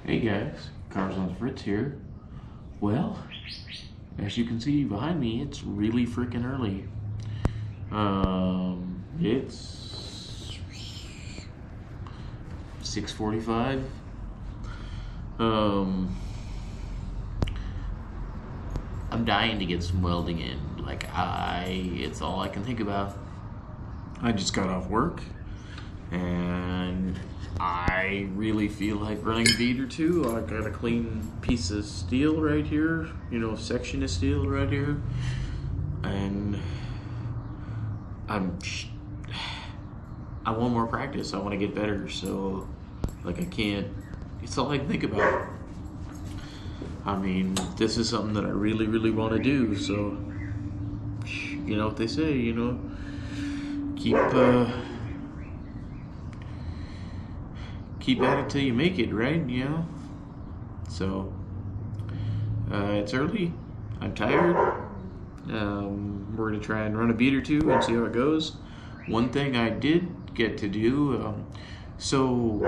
Hey guys, Cars on Fritz here. Well, as you can see behind me, it's really freaking early. It's 6:45. I'm dying to get some welding in. It's all I can think about. I just got off work, and I really feel like running a bead or two. I got a clean piece of steel right here, section of steel right here, and I want more practice. I want to get better, so it's all I can think about. I mean, this is something that I really, really want to do, so you know what they say, keep at it till you make it, right? So it's early, I'm tired. We're gonna try and run a bead or two and see how it goes. One thing I did get to do, so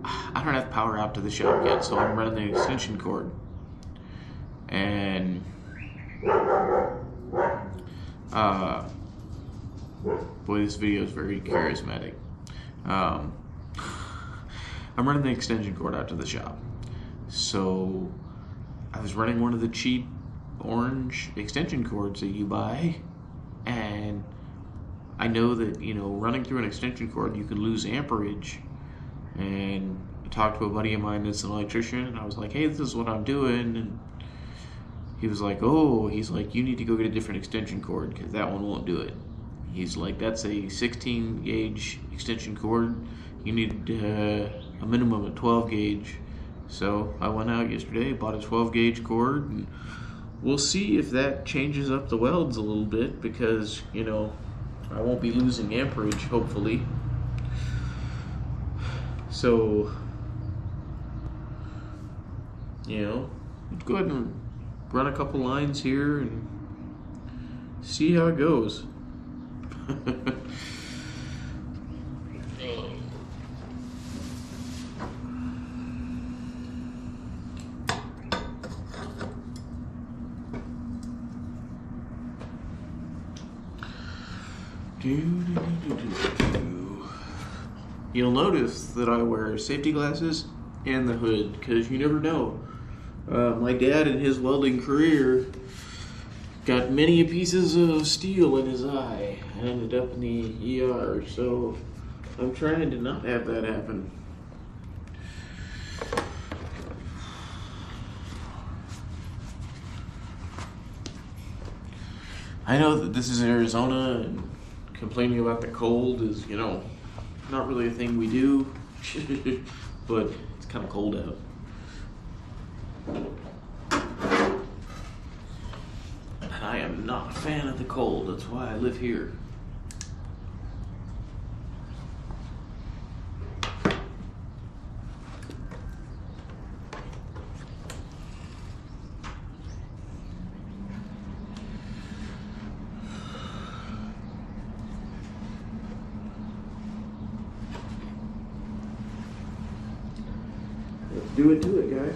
I don't have power out to the shop yet, so I'm running the extension cord, and boy, this video is very charismatic. I'm running the extension cord out to the shop. So I was running one of the cheap orange extension cords that you buy, and I know that, running through an extension cord, you can lose amperage. And I talked to a buddy of mine that's an electrician, and I was like, hey, this is what I'm doing. And he was like, you need to go get a different extension cord because that one won't do it. He's like, that's a 16 gauge extension cord. You need a minimum of 12 gauge. So I went out yesterday, bought a 12 gauge cord, and we'll see if that changes up the welds a little bit, because, I won't be losing amperage, hopefully. So, let's go ahead and run a couple lines here and see how it goes. You'll notice that I wear safety glasses and the hood, because you never know. My dad in his welding career got many pieces of steel in his eye and ended up in the ER, so I'm trying to not have that happen. I know that this is Arizona, and complaining about the cold is, not really a thing we do, but it's kind of cold out. And I am not a fan of the cold, that's why I live here. Let's do it, guys.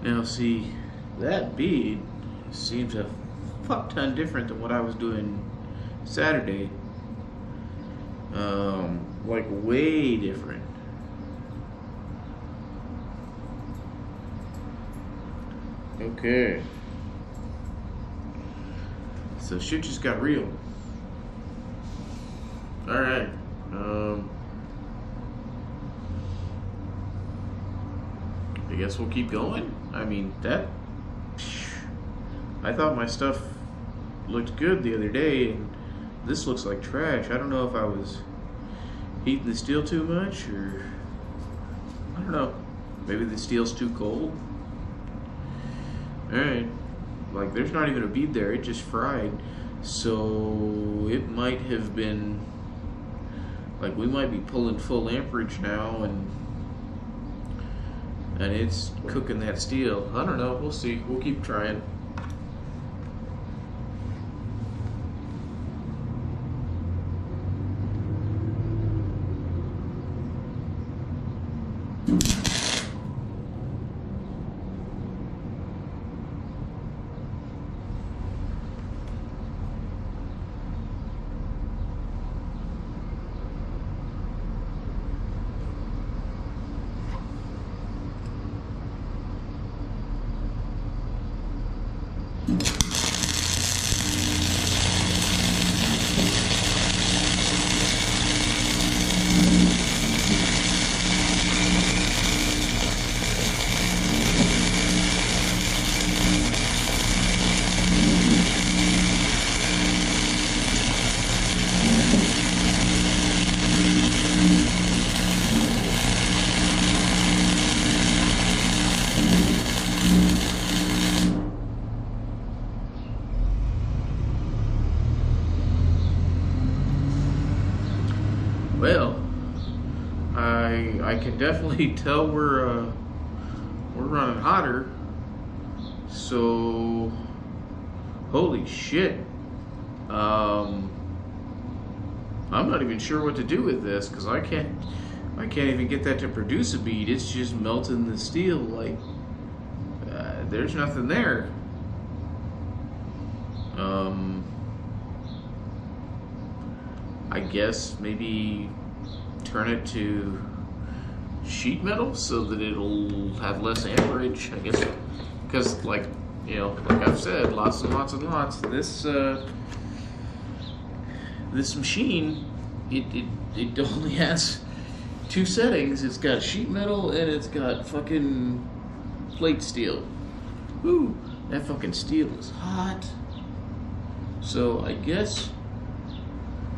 Now see, that bead seems a fuck ton different than what I was doing Saturday. Like way different. Okay. So shit just got real. Alright. I guess we'll keep going. I mean, I thought my stuff looked good the other day, and this looks like trash. I don't know if I was heating the steel too much, or I don't know. Maybe the steel's too cold. Alright. Like, there's not even a bead there. It just fried. So it might have been, like, we might be pulling full amperage now, and it's cooking that steel. I don't know. We'll see. We'll keep trying. Well, I can definitely tell we're running hotter. So, holy shit. I'm not even sure what to do with this, because I can't even get that to produce a bead. It's just melting the steel. Like, there's nothing there. I guess maybe turn it to sheet metal so that it'll have less amperage, I guess, because, like, you know, like I've said, lots and lots and lots, this machine, it only has two settings. It's got sheet metal and it's got fucking plate steel. Woo, that fucking steel is hot. So I guess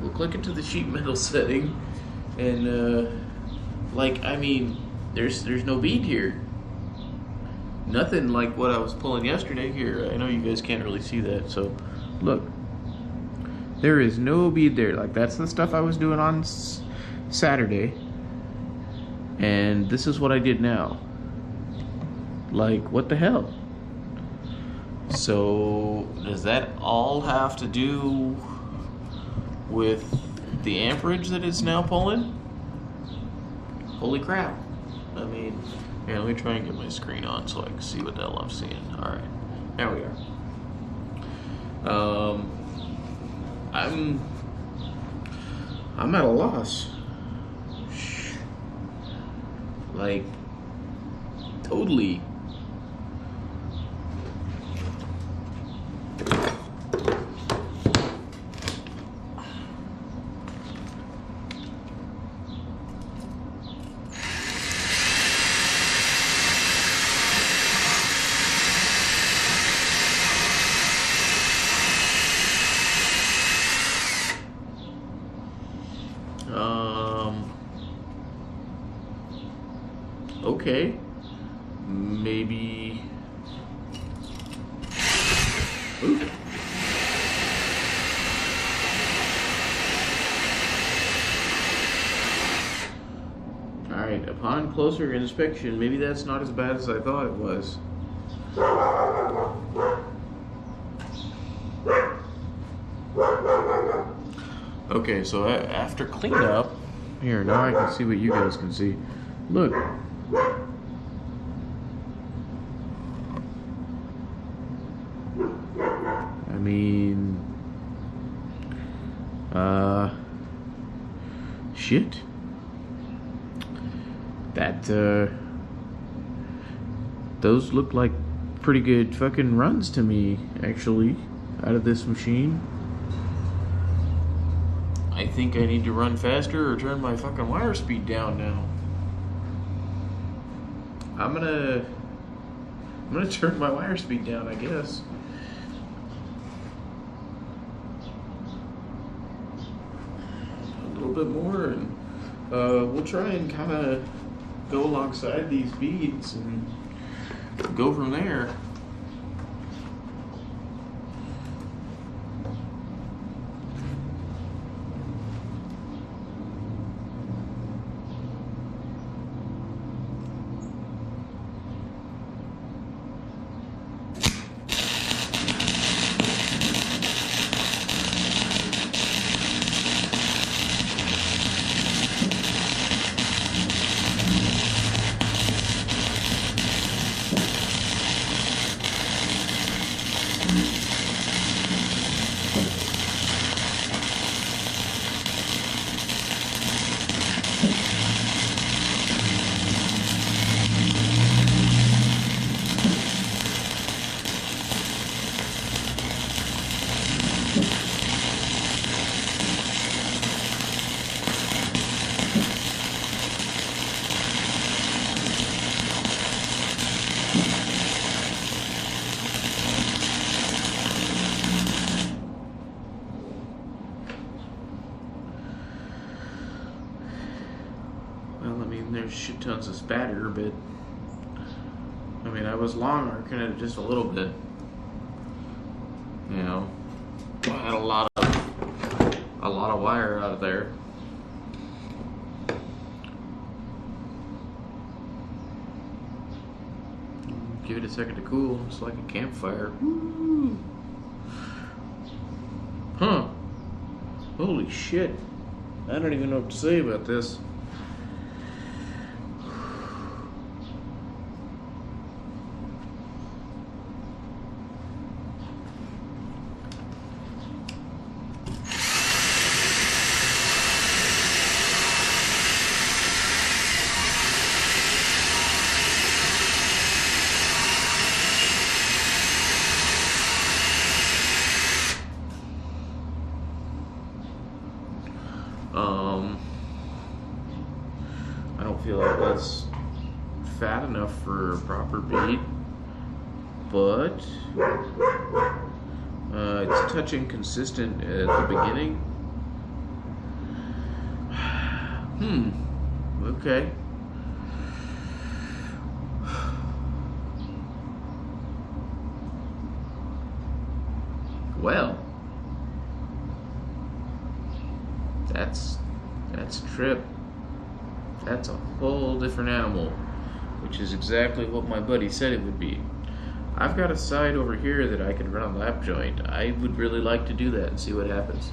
we'll click into the sheet metal setting, and like, I mean, there's no bead here. Nothing like what I was pulling yesterday. Here, I know you guys can't really see that, so look, there is no bead there. Like, that's the stuff I was doing on Saturday, and this is what I did now. Like, what the hell? So does that all have to do with the amperage that it's now pulling? Holy crap. I mean, here, let me try and get my screen on so I can see what the hell I'm seeing. Alright, there we are. I'm at a loss. Like, totally. Okay, maybe. Ooh. Alright, upon closer inspection, maybe that's not as bad as I thought it was. Okay, so after cleanup, here, now I can see what you guys can see. Look. I mean, shit. That, those look like pretty good fucking runs to me, actually, out of this machine. I think I need to run faster or turn my fucking wire speed down now. I'm gonna turn my wire speed down, I guess. A little bit more, and we'll try and kind of go alongside these beads and go from there. There's shit tons of spatter, but I mean, I was long arcing it just a little bit. You know, I had a lot of wire out of there. Give it a second to cool. It's like a campfire. Woo. Huh? Holy shit! I don't even know what to say about this. I don't feel like that's fat enough for a proper bead, but it's touching consistent at the beginning. Okay. Well, that's trip. That's a whole different animal, which is exactly what my buddy said it would be. I've got a side over here that I can run a lap joint. I would really like to do that and see what happens.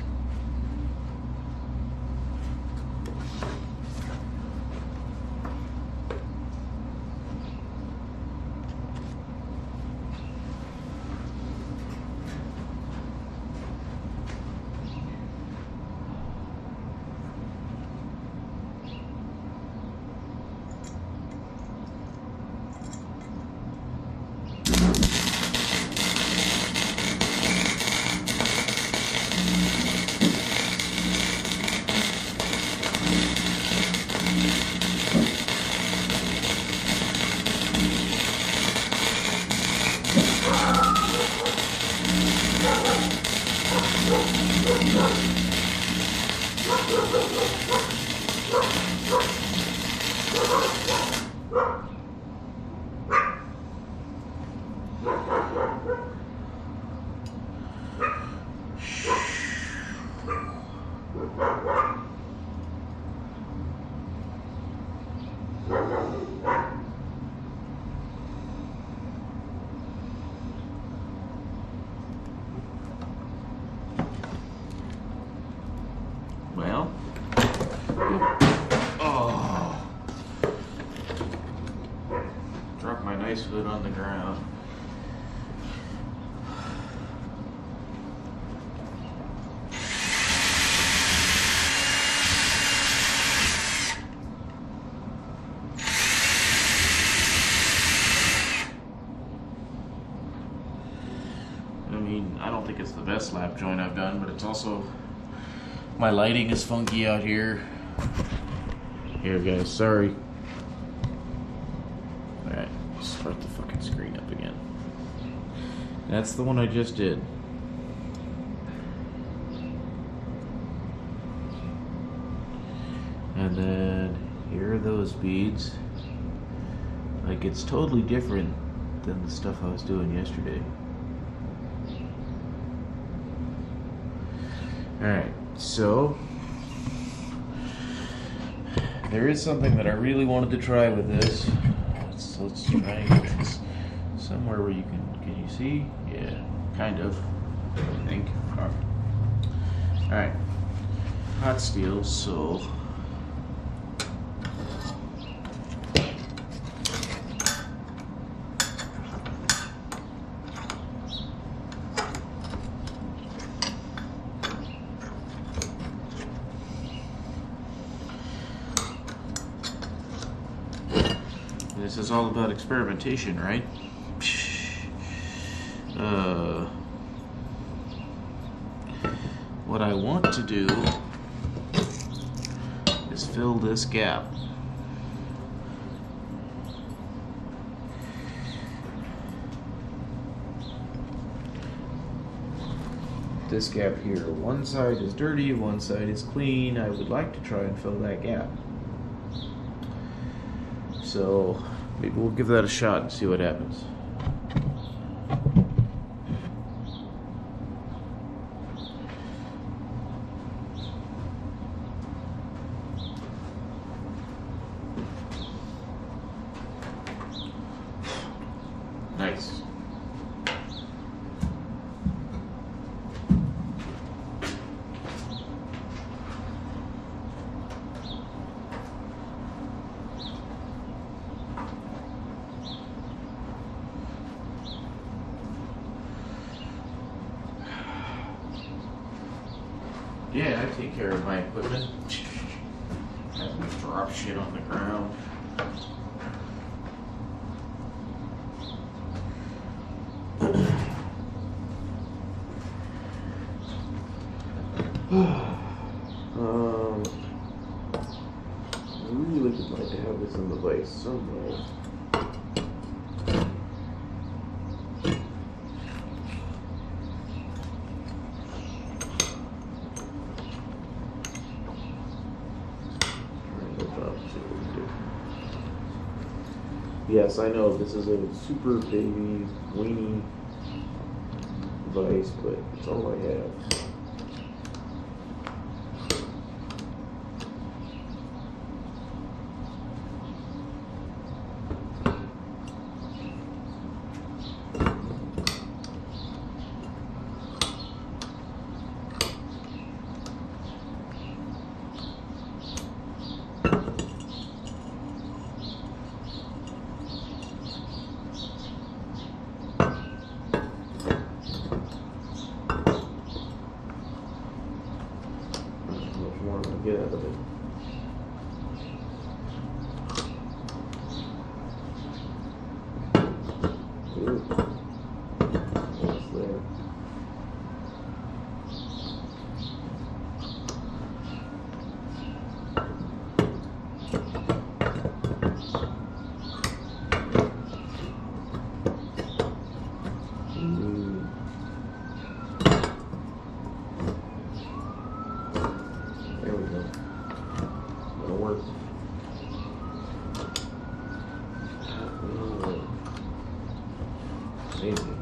Well, dropped my nice hood on the ground. best lap joint I've done, but it's also, my lighting is funky out here. Here guys, sorry. Alright, start the fucking screen up again. That's the one I just did. And then here are those beads. Like, it's totally different than the stuff I was doing yesterday. Alright, so there is something that I really wanted to try with this. Let's try and get this somewhere where you can you see? Yeah, kind of, I think. Alright, hot steel, so this is all about experimentation, right? What I want to do is fill this gap. This gap here. One side is dirty, one side is clean. I would like to try and fill that gap. So maybe we'll give that a shot and see what happens. Nice. Yeah, I take care of my equipment. Have me drop shit on the ground. I really would like to have this in the vise somewhere. Yes, I know this is a super baby weenie device, but it's all I have. Get out of it. Ooh. What's there? There we go. That'll work. Amazing.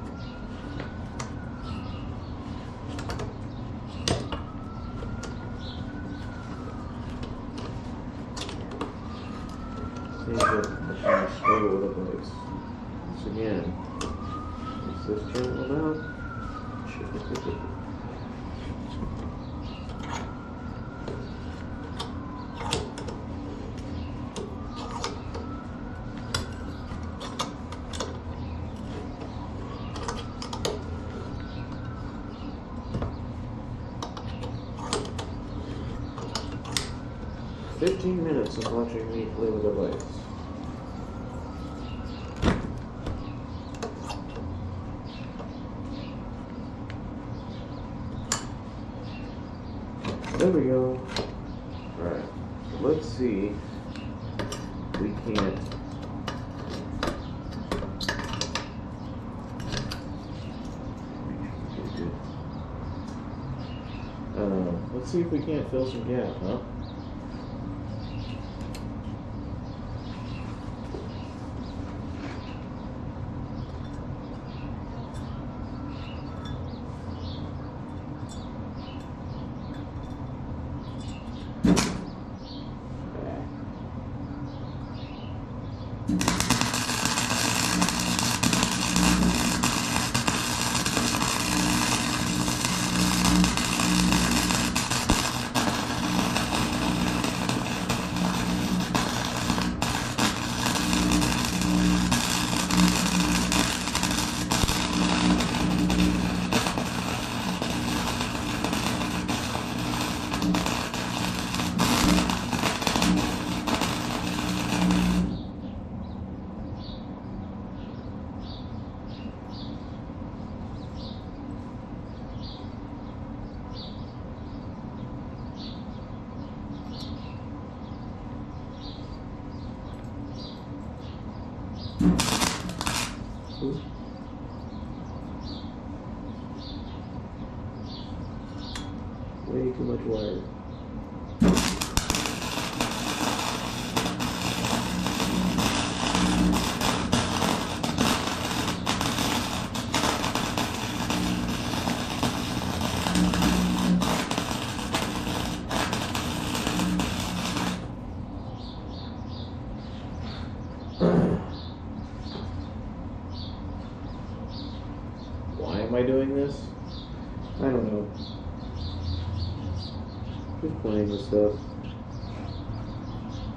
See what the struggle with it likes. Once again, is this turning out? 15 minutes of watching me play with the lights. There we go. Alright, so let's see if we can't let's see if we can't fill some gap, huh? Way too much wire. Why am I doing this? I don't know. Just playing with stuff.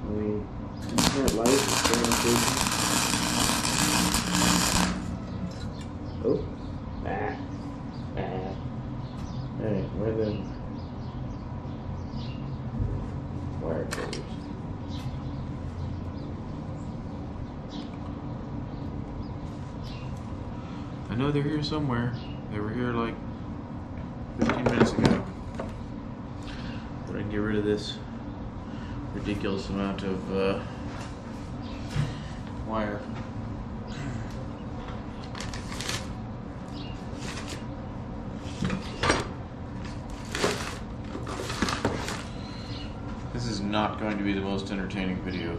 I mean, that light is fabrication. Oh. Alright, where are the wire cutters? I know they're here somewhere. They were here like 15 minutes ago. But I can get rid of this ridiculous amount of wire. This is not going to be the most entertaining video.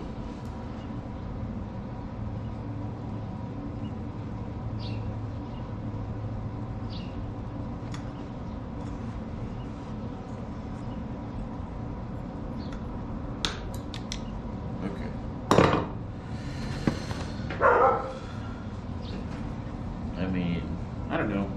I don't know.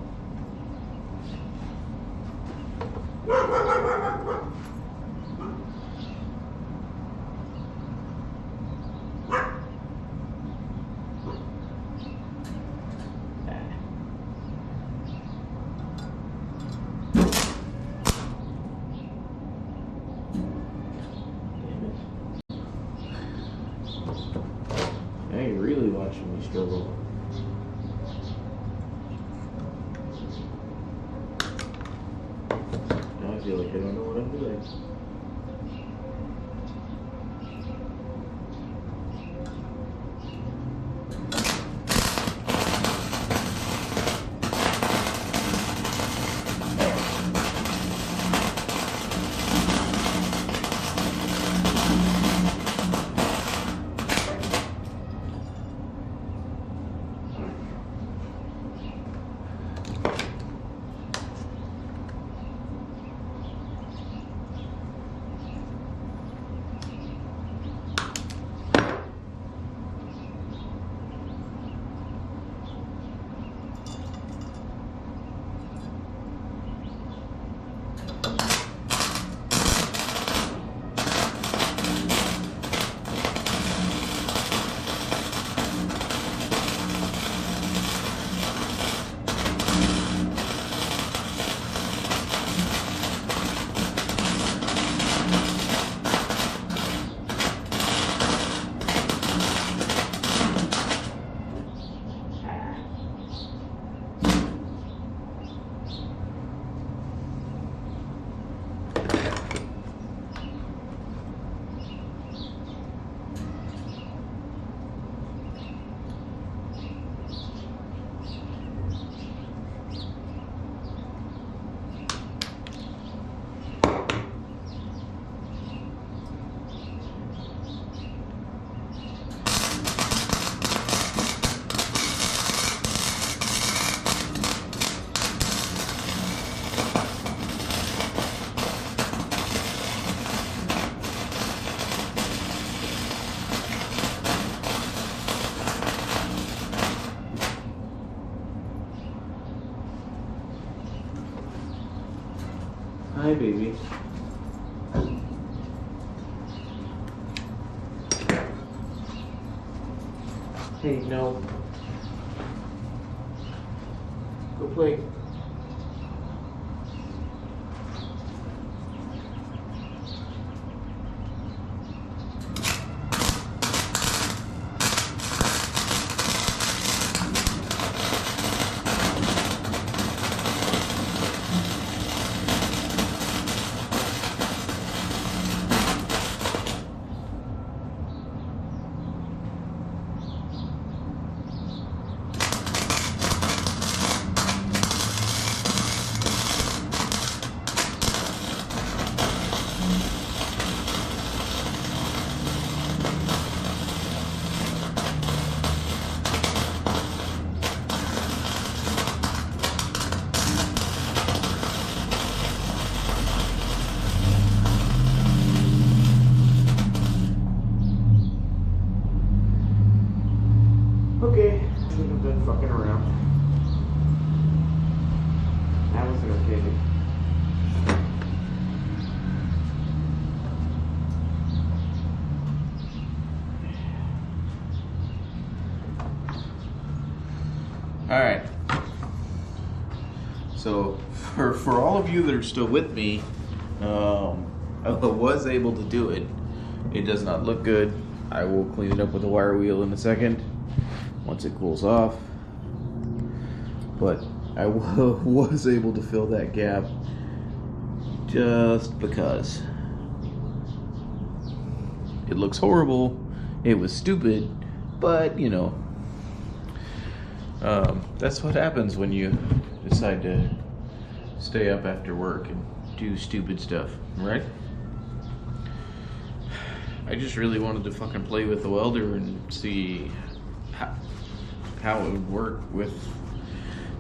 Now you're really watching me struggle. I feel like I don't know what I'm doing. Hi, baby. Hey, no. Go play. Okay, I think I'm done fucking around. That was entertaining. Alright. So, for all of you that are still with me, I was able to do it. It does not look good. I will clean it up with a wire wheel in a second, once it cools off. But I was able to fill that gap just because. It looks horrible. It was stupid, but you know, that's what happens when you decide to stay up after work and do stupid stuff, right? I just really wanted to fucking play with the welder and see how it would work with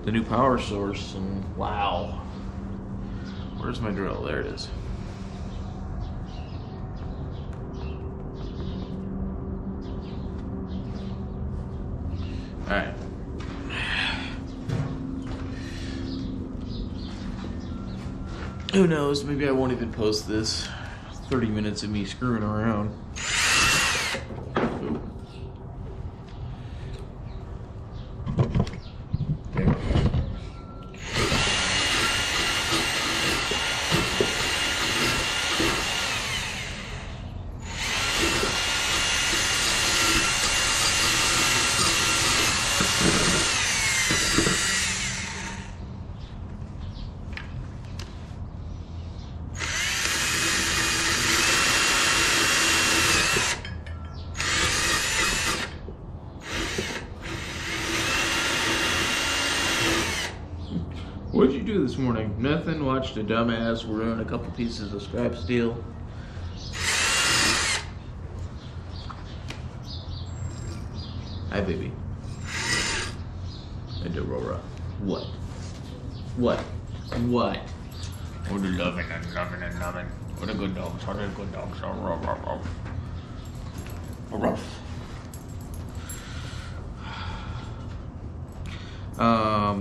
the new power source, and wow. Where's my drill? There it is. Alright. Who knows, maybe I won't even post this. 30 minutes of me screwing around. Ooh. There. What'd you do this morning? Nothing. Watched a dumbass ruin a couple pieces of scrap steel. Hi, baby. And Aurora. What? What? What? Oh, the loving and loving and loving. What a good dogs. What a good dogs.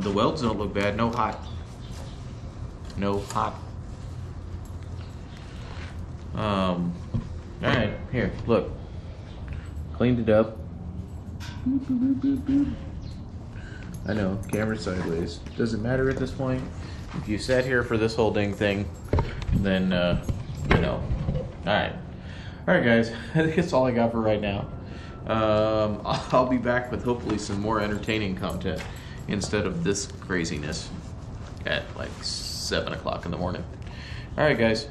The welds don't look bad. No hot. No hot. Alright, here, look. Cleaned it up. I know, camera sideways. Doesn't matter at this point. If you sat here for this whole dang thing, then, you know. Alright. Alright, guys. I think that's all I got for right now. I'll be back with hopefully some more entertaining content instead of this craziness at like 7 o'clock in the morning. Alright, guys.